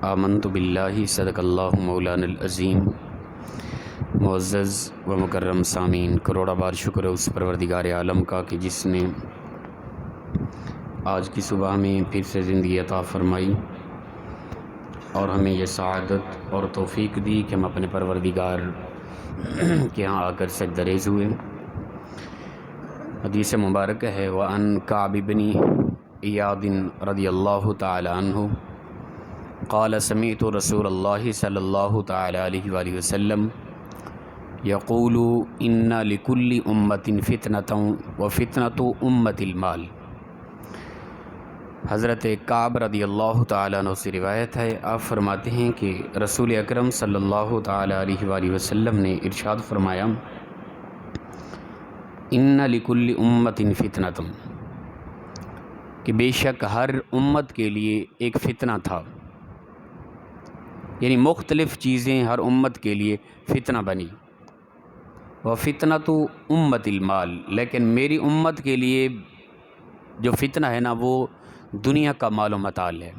آمنت باللہ صدق اللہ مولانا العظیم۔ معزز و مکرم سامعین، کروڑا بار شکر ہے اس پروردگار عالم کا کہ جس نے آج کی صبح میں پھر سے زندگی عطا فرمائی اور ہمیں یہ سعادت اور توفیق دی کہ ہم اپنے پروردگار کے یہاں آ کر سجدہ ریز ہوئے۔ حدیث مبارک ہے وَأَنْ كَعْبِ بْنِ عِيَاضٍ رضی اللہ تعالی عنہ قال سمعت رسول اللہ صلی اللہ تعالی علیہ وآلہ وسلم یقول ان لکل امت فتنة وفتنة امت المال۔ حضرت کعب رضی اللہ تعالیٰ عنہ سے روایت ہے، آپ فرماتے ہیں کہ رسول اکرم صلی اللہ تعالیٰ علیہ وآلہ وسلم نے ارشاد فرمایا ان لکل امت فتنة، کہ بے شک ہر امت کے لیے ایک فتنہ تھا، یعنی مختلف چیزیں ہر امت کے لیے فتنہ بنی۔ وَفِتْنَةُ أُمَّةِ الْمَالِ، لیکن میری امت کے لیے جو فتنہ ہے نا وہ دنیا کا مال و متاع ہے۔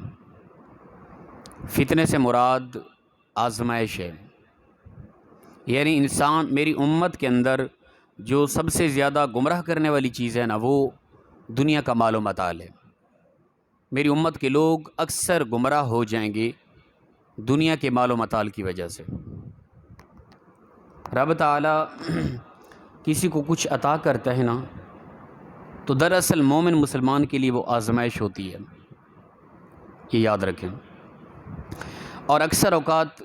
فتنے سے مراد آزمائش ہے، یعنی انسان میری امت کے اندر جو سب سے زیادہ گمراہ کرنے والی چیز ہے نا وہ دنیا کا مال و متاع ہے۔ میری امت کے لوگ اکثر گمراہ ہو جائیں گے دنیا کے مال و متاع کی وجہ سے۔ رب تعالیٰ کسی کو کچھ عطا کرتا ہے نا تو دراصل مومن مسلمان کے لیے وہ آزمائش ہوتی ہے، یہ یاد رکھیں۔ اور اکثر اوقات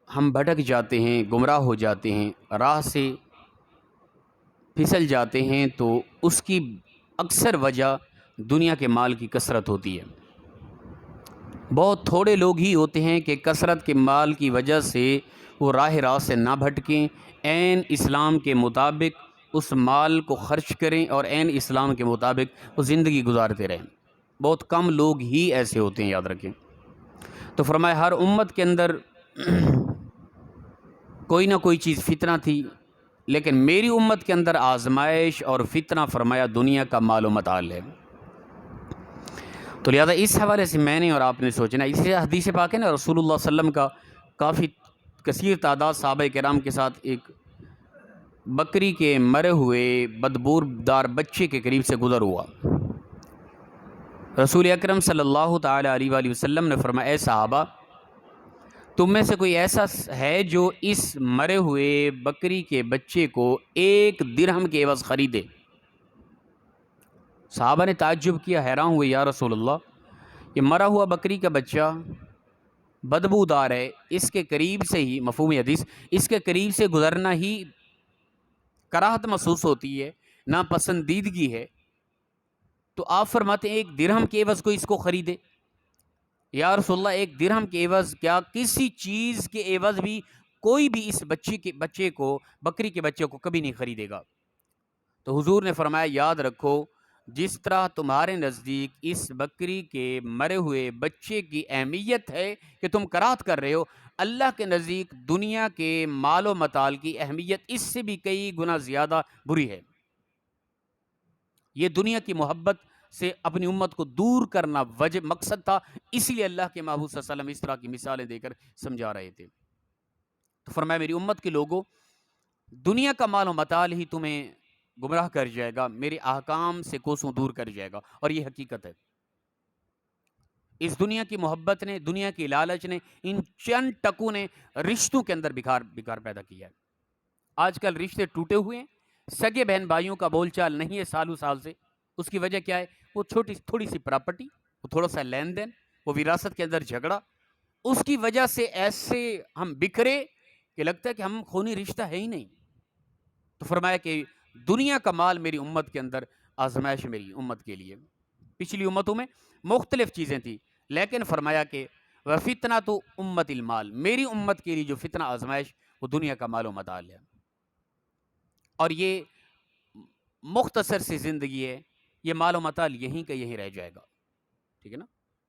ہم بھٹک جاتے ہیں، گمراہ ہو جاتے ہیں، راہ سے پھسل جاتے ہیں، تو اس کی اکثر وجہ دنیا کے مال کی کثرت ہوتی ہے۔ بہت تھوڑے لوگ ہی ہوتے ہیں کہ کثرت کے مال کی وجہ سے وہ راہ راست سے نہ بھٹکیں، عین اسلام کے مطابق اس مال کو خرچ کریں اور عین اسلام کے مطابق وہ زندگی گزارتے رہیں۔ بہت کم لوگ ہی ایسے ہوتے ہیں، یاد رکھیں۔ تو فرمایا ہر امت کے اندر کوئی نہ کوئی چیز فتنہ تھی، لیکن میری امت کے اندر آزمائش اور فتنہ فرمایا دنیا کا مال و متاع ہے۔ تو لہذا اس حوالے سے میں نے اور آپ نے سوچنا، اسی حدیث پاک ہے نا، رسول اللہ صلی اللہ علیہ وسلم کا کافی کثیر تعداد صحابہ کرام کے ساتھ ایک بکری کے مرے ہوئے بدبودار بچے کے قریب سے گزر ہوا۔ رسول اکرم صلی اللہ تعالی علیہ وآلہ وسلم نے فرمایا اے صحابہ، تم میں سے کوئی ایسا ہے جو اس مرے ہوئے بکری کے بچے کو 1 درہم کے عوض خریدے؟ صحابہ نے تعجب کیا، حیران ہوئے، یا رسول اللہ یہ مرا ہوا بکری کا بچہ بدبودار ہے، اس کے قریب سے ہی، مفہوم حدیث، اس کے قریب سے گزرنا ہی کراہت محسوس ہوتی ہے، ناپسندیدگی ہے، تو آپ فرماتے ہیں 1 درہم کے عوض کوئی اس کو خریدے؟ یا رسول اللہ 1 درہم کے عوض کیا کسی چیز کے عوض بھی کوئی بھی اس بچے کو بکری کے بچے کو کبھی نہیں خریدے گا۔ تو حضور نے فرمایا یاد رکھو، جس طرح تمہارے نزدیک اس بکری کے مرے ہوئے بچے کی اہمیت ہے کہ تم کراہت کر رہے ہو، اللہ کے نزدیک دنیا کے مال و متاع کی اہمیت اس سے بھی کئی گنا زیادہ بری ہے۔ یہ دنیا کی محبت سے اپنی امت کو دور کرنا مقصد تھا، اسی لیے اللہ کے محبوب صلی اللہ علیہ وسلم اس طرح کی مثالیں دے کر سمجھا رہے تھے۔ تو فرمایا میری امت کے لوگوں، دنیا کا مال و متاع ہی تمہیں گمراہ کر جائے گا، میرے احکام سے کوسوں دور کر جائے گا، اور یہ حقیقت ہے۔ اس دنیا کی محبت نے، دنیا کی لالچ نے، ان چند ٹکوں نے رشتوں کے اندر بکار پیدا کیا ہے۔ آج کل رشتے ٹوٹے ہوئے ہیں، سگے بہن بھائیوں کا بول چال نہیں ہے سالوں سال سے۔ اس کی وجہ کیا ہے؟ وہ تھوڑی سی پراپرٹی، وہ تھوڑا سا لین دین، وہ وراثت کے اندر جھگڑا، اس کی وجہ سے ایسے ہم بکھرے کہ لگتا ہے کہ ہم خونی رشتہ ہے ہی نہیں۔ تو فرمایا کہ دنیا کا مال میری امت کے اندر آزمائش میری امت کے لیے۔ پچھلی امتوں میں مختلف چیزیں تھیں، لیکن فرمایا کہ وَفِتْنَةُ أُمَّةِ الْمَالِ، میری امت کے لیے جو فتنہ آزمائش وہ دنیا کا مال و متاع ہے۔ اور یہ مختصر سی زندگی ہے، یہ مال و متاع یہیں کا یہیں رہ جائے گا، ٹھیک ہے نا؟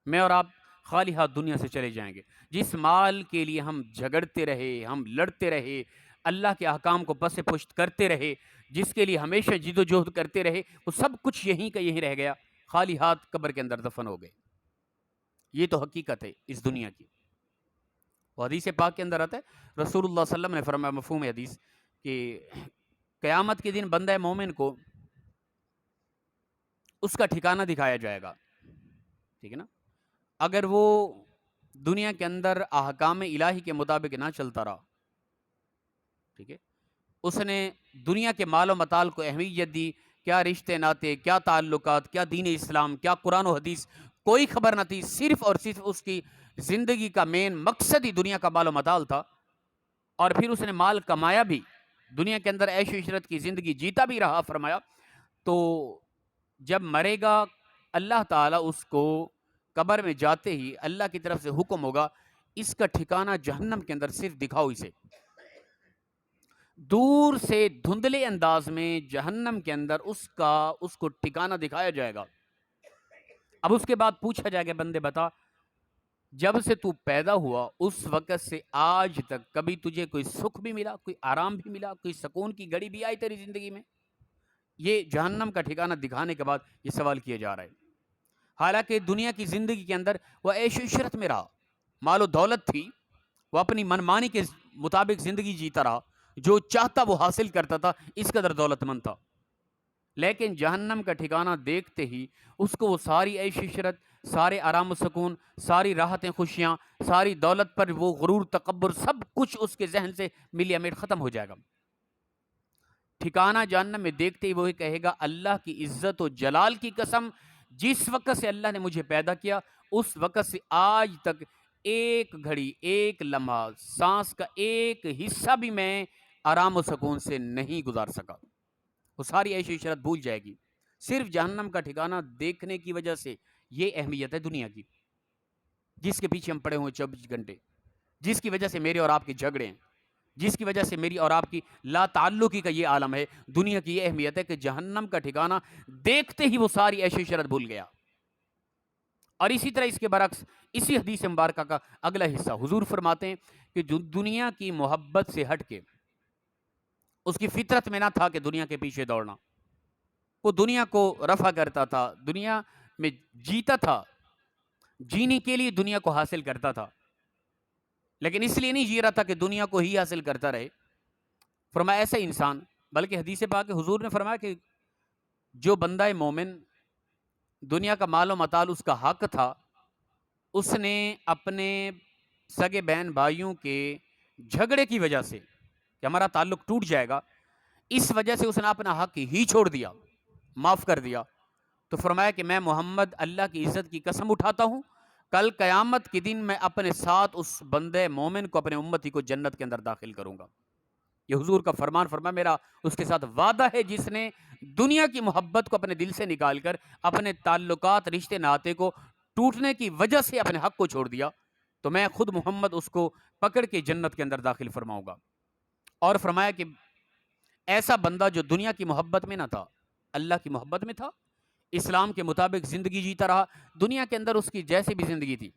میں اور آپ خالی ہاتھ دنیا سے چلے جائیں گے۔ جس مال کے لیے ہم جھگڑتے رہے، ہم لڑتے رہے، اللہ کے احکام کو پس پشت کرتے رہے، جس کے لیے ہمیشہ جد و جہد کرتے رہے، وہ سب کچھ یہیں کا یہیں رہ گیا، خالی ہاتھ قبر کے اندر دفن ہو گئے۔ یہ تو حقیقت ہے اس دنیا کی۔ وہ حدیث پاک کے اندر آتا ہے، رسول اللہ صلی اللہ علیہ وسلم نے فرمایا مفہوم حدیث کہ قیامت کے دن بندہ مومن کو اس کا ٹھکانہ دکھایا جائے گا، ٹھیک ہے نا، اگر وہ دنیا کے اندر احکام الہی کے مطابق نہ چلتا رہا، ٹھیک ہے، اس نے دنیا کے مال و متال کو اہمیت دی، کیا رشتے ناتے، کیا تعلقات، کیا دین اسلام، کیا قرآن و حدیث، کوئی خبر نہ تھی، صرف اور صرف اس کی زندگی کا مین مقصد ہی دنیا کا مال و متال تھا، اور پھر اس نے مال کمایا بھی، دنیا کے اندر عیش و عشرت کی زندگی جیتا بھی رہا، فرمایا تو جب مرے گا اللہ تعالیٰ اس کو قبر میں جاتے ہی اللہ کی طرف سے حکم ہوگا اس کا ٹھکانہ جہنم کے اندر، صرف دکھاؤ اسے، دور سے دھندلے انداز میں جہنم کے اندر اس کو ٹھکانہ دکھایا جائے گا۔ اب اس کے بعد پوچھا جائے گا بندے بتا، جب سے تو پیدا ہوا اس وقت سے آج تک کبھی تجھے کوئی سکھ بھی ملا، کوئی آرام بھی ملا، کوئی سکون کی گھڑی بھی آئی تیری زندگی میں؟ یہ جہنم کا ٹھکانہ دکھانے کے بعد یہ سوال کیا جا رہا ہے۔ حالانکہ دنیا کی زندگی کے اندر وہ عیش و عشرت میں رہا، مال و دولت تھی، وہ اپنی منمانی کے مطابق زندگی جیتا رہا، جو چاہتا وہ حاصل کرتا تھا، اس قدر دولت مند تھا، لیکن جہنم کا ٹھکانہ دیکھتے ہی اس کو وہ ساری عیش و عشرت، سارے آرام و سکون، ساری راحتیں خوشیاں، ساری دولت پر وہ غرور تکبر، سب کچھ اس کے ذہن سے ملی امید ختم ہو جائے گا۔ ٹھکانہ جہنم میں دیکھتے ہی وہی کہے گا اللہ کی عزت و جلال کی قسم، جس وقت سے اللہ نے مجھے پیدا کیا اس وقت سے آج تک ایک گھڑی، ایک لمحہ، سانس کا ایک حصہ بھی میں آرام و سکون سے نہیں گزار سکا۔ وہ ساری عیش و عشرت بھول جائے گی، صرف جہنم کا ٹھکانہ دیکھنے کی وجہ سے۔ یہ اہمیت ہے دنیا کی، جس کے پیچھے ہم پڑے ہوئے 24 گھنٹے، جس کی وجہ سے میرے اور آپ کے جھگڑے ہیں، جس کی وجہ سے میری اور آپ کی لا تعلقی کا یہ عالم ہے۔ دنیا کی یہ اہمیت ہے کہ جہنم کا ٹھکانہ دیکھتے ہی وہ ساری عیش و عشرت بھول گیا۔ اور اسی طرح اس کے برعکس اسی حدیث مبارکہ کا اگلا حصہ حضور فرماتے ہیں کہ جو دنیا کی محبت سے ہٹ کے، اس کی فطرت میں نہ تھا کہ دنیا کے پیچھے دوڑنا، وہ دنیا کو رفع کرتا تھا، دنیا میں جیتا تھا، جینے کے لیے دنیا کو حاصل کرتا تھا، لیکن اس لیے نہیں جی رہا تھا کہ دنیا کو ہی حاصل کرتا رہے۔ فرمایا ایسا انسان، بلکہ حدیث پاک حضور نے فرمایا کہ جو بندہ مومن دنیا کا مال و متال اس کا حق تھا، اس نے اپنے سگے بہن بھائیوں کے جھگڑے کی وجہ سے کہ ہمارا تعلق ٹوٹ جائے گا، اس وجہ سے اس نے اپنا حق ہی چھوڑ دیا، معاف کر دیا، تو فرمایا کہ میں محمد اللہ کی عزت کی قسم اٹھاتا ہوں، کل قیامت کے دن میں اپنے ساتھ اس بندے مومن کو، اپنے امتی کو جنت کے اندر داخل کروں گا۔ یہ حضور کا فرمان، فرمایا میرا اس کے ساتھ وعدہ ہے جس نے دنیا کی محبت کو اپنے دل سے نکال کر اپنے تعلقات، رشتے ناطے کو ٹوٹنے کی وجہ سے اپنے حق کو چھوڑ دیا، تو میں خود محمد اس کو پکڑ کے جنت کے اندر داخل فرماؤں گا۔ اور فرمایا کہ ایسا بندہ جو دنیا کی محبت میں نہ تھا، اللہ کی محبت میں تھا، اسلام کے مطابق زندگی جیتا رہا، دنیا کے اندر اس کی جیسی بھی زندگی تھی،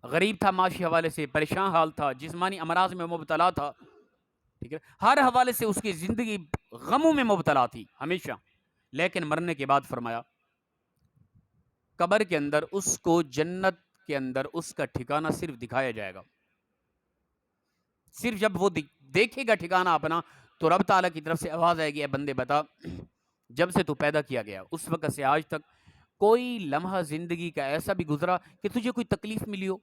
غریب تھا، معاشی حوالے سے پریشان حال تھا، جسمانی امراض میں مبتلا تھا، ٹھیک ہے، ہر حوالے سے اس کی زندگی غموں میں مبتلا تھی ہمیشہ، لیکن مرنے کے بعد فرمایا قبر کے اندر اس کو جنت کے اندر اس کا ٹھکانہ صرف دکھایا جائے گا۔ صرف جب وہ دیکھے گا ٹھکانہ اپنا، تو رب تعالیٰ کی طرف سے آواز آئے گی، اے بندے بتا، جب سے تو پیدا کیا گیا اس وقت سے آج تک کوئی لمحہ زندگی کا ایسا بھی گزرا کہ تجھے کوئی تکلیف ملی ہو؟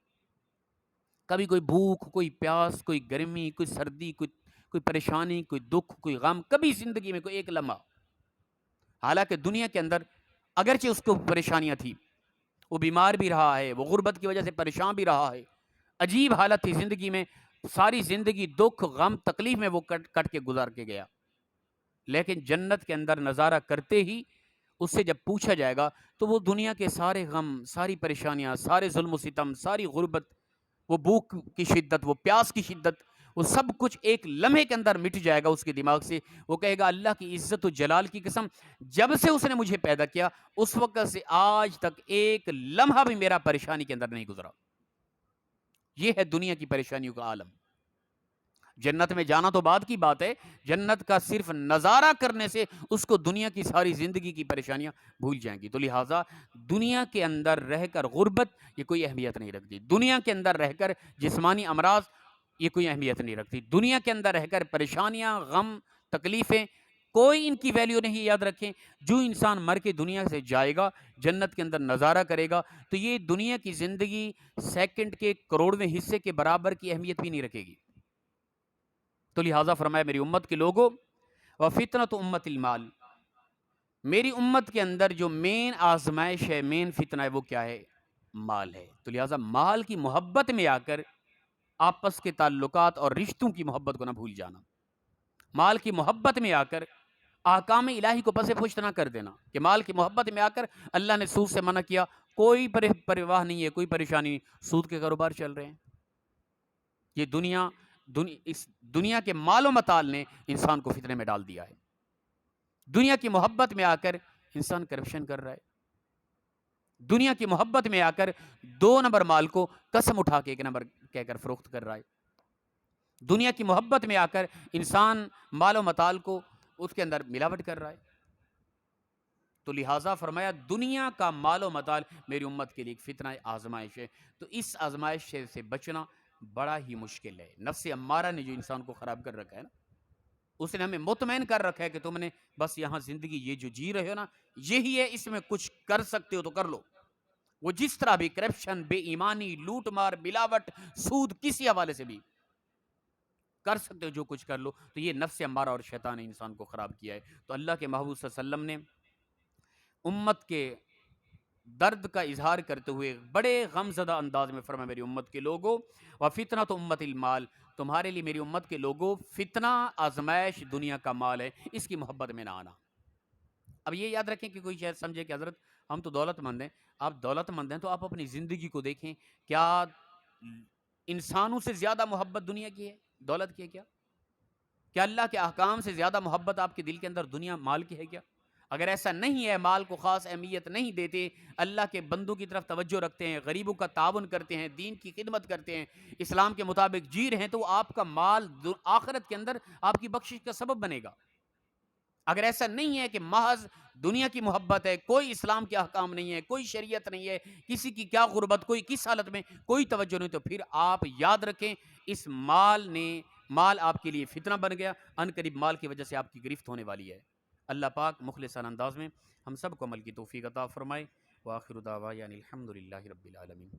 کبھی کوئی بھوک، کوئی پیاس، کوئی گرمی، کوئی سردی، کوئی پریشانی، کوئی دکھ، کوئی غم، کبھی زندگی میں کوئی ایک لمحہ؟ حالانکہ دنیا کے اندر اگرچہ اس کو پریشانیاں تھی، وہ بیمار بھی رہا ہے، وہ غربت کی وجہ سے پریشان بھی رہا ہے، عجیب حالت تھی زندگی میں، ساری زندگی دکھ، غم، تکلیف میں وہ کٹ کے گزار کے گیا، لیکن جنت کے اندر نظارہ کرتے ہی اس سے جب پوچھا جائے گا تو وہ دنیا کے سارے غم، ساری پریشانیاں، سارے ظلم و ستم، ساری غربت، وہ بھوک کی شدت، وہ پیاس کی شدت، وہ سب کچھ ایک لمحے کے اندر مٹ جائے گا اس کے دماغ سے۔ وہ کہے گا اللہ کی عزت و جلال کی قسم، جب سے اس نے مجھے پیدا کیا اس وقت سے آج تک ایک لمحہ بھی میرا پریشانی کے اندر نہیں گزرا۔ یہ ہے دنیا کی پریشانیوں کا عالم۔ جنت میں جانا تو بعد کی بات ہے، جنت کا صرف نظارہ کرنے سے اس کو دنیا کی ساری زندگی کی پریشانیاں بھول جائیں گی۔ تو لہٰذا دنیا کے اندر رہ کر غربت یہ کوئی اہمیت نہیں رکھتی، دنیا کے اندر رہ کر جسمانی امراض یہ کوئی اہمیت نہیں رکھتی، دنیا کے اندر رہ کر پریشانیاں، غم، تکلیفیں، کوئی ان کی ویلیو نہیں۔ یاد رکھیں، جو انسان مر کے دنیا سے جائے گا، جنت کے اندر نظارہ کرے گا، تو یہ دنیا کی زندگی سیکنڈ کے کروڑویں حصے کے برابر کی اہمیت بھی نہیں رکھے گی۔ تو لہٰذا فرمایا میری امت کے لوگوں، وَفِتْنَةُ أُمَّتِ الْمَالِ، میری امت کے اندر جو مین آزمائش ہے، مین فتنہ ہے، وہ کیا ہے؟ مال ہے۔ تو لہٰذا مال کی محبت میں آ کر آپس کے تعلقات اور رشتوں کی محبت کو نہ بھول جانا، مال کی محبت میں آ کر احکام الہی کو پس پشت نہ کر دینا، کہ مال کی محبت میں آ کر اللہ نے سود سے منع کیا، کوئی پرواہ نہیں ہے، کوئی پریشانی نہیں، سود کے کاروبار چل رہے ہیں۔ یہ اس دنیا کے مال و متال نے انسان کو فتنے میں ڈال دیا ہے۔ دنیا کی محبت میں آ کر انسان کرپشن کر رہا ہے، دنیا کی محبت میں آ کر 2 نمبر مال کو قسم اٹھا کے 1 نمبر کہہ کر فروخت کر رہا ہے، دنیا کی محبت میں آ کر انسان مال و متال کو اس کے اندر ملاوٹ کر رہا ہے۔ تو لہٰذا فرمایا دنیا کا مال و متال میری امت کے لیے ایک فتنہ آزمائش ہے، تو اس آزمائش سے بچنا بڑا ہی مشکل ہے۔ نفس امارہ نے جو انسان کو خراب کر رکھا ہے نا، اس نے ہمیں مطمئن کر رکھا ہے کہ تم نے بس یہاں زندگی یہ جو جی رہے ہو نا، یہی ہے، اس میں کچھ کر سکتے ہو تو کر لو۔ وہ جس طرح بھی کرپشن، بے ایمانی، لوٹ مار، ملاوٹ، سود، کسی حوالے سے بھی کر سکتے ہو، جو کچھ کر لو۔ تو یہ نفس امارہ اور شیطان نے انسان کو خراب کیا ہے۔ تو اللہ کے محبوب صلی اللہ علیہ وسلم نے امت کے درد کا اظہار کرتے ہوئے بڑے غم زدہ انداز میں فرمایا میری امت کے لوگوں، وَفِتْنَةُ أُمَّتِ الْمَالِ، تمہارے لیے میری امت کے لوگوں فتنہ، آزمائش دنیا کا مال ہے، اس کی محبت میں نہ آنا۔ اب یہ یاد رکھیں کہ کوئی شاید سمجھے کہ حضرت ہم تو دولت مند ہیں، آپ دولت مند ہیں تو آپ اپنی زندگی کو دیکھیں، کیا انسانوں سے زیادہ محبت دنیا کی ہے، دولت کی ہے کیا اللہ کے احکام سے زیادہ محبت آپ کے دل کے اندر دنیا مال کی ہے کیا؟ اگر ایسا نہیں ہے، مال کو خاص اہمیت نہیں دیتے، اللہ کے بندوں کی طرف توجہ رکھتے ہیں، غریبوں کا تعاون کرتے ہیں، دین کی خدمت کرتے ہیں، اسلام کے مطابق جی رہے ہیں، تو آپ کا مال آخرت کے اندر آپ کی بخشش کا سبب بنے گا۔ اگر ایسا نہیں ہے کہ محض دنیا کی محبت ہے، کوئی اسلام کے احکام نہیں ہے، کوئی شریعت نہیں ہے، کسی کی کیا غربت، کوئی کس حالت میں، کوئی توجہ نہیں، تو پھر آپ یاد رکھیں اس مال آپ کے لیے فتنہ بن گیا، ان قریب مال کی وجہ سے آپ کی گرفت ہونے والی ہے۔ اللہ پاک مخلصانہ انداز میں ہم سب کو عمل کی توفیق عطا فرمائے۔ وآخر دعوانا الحمدللہ رب العالمین۔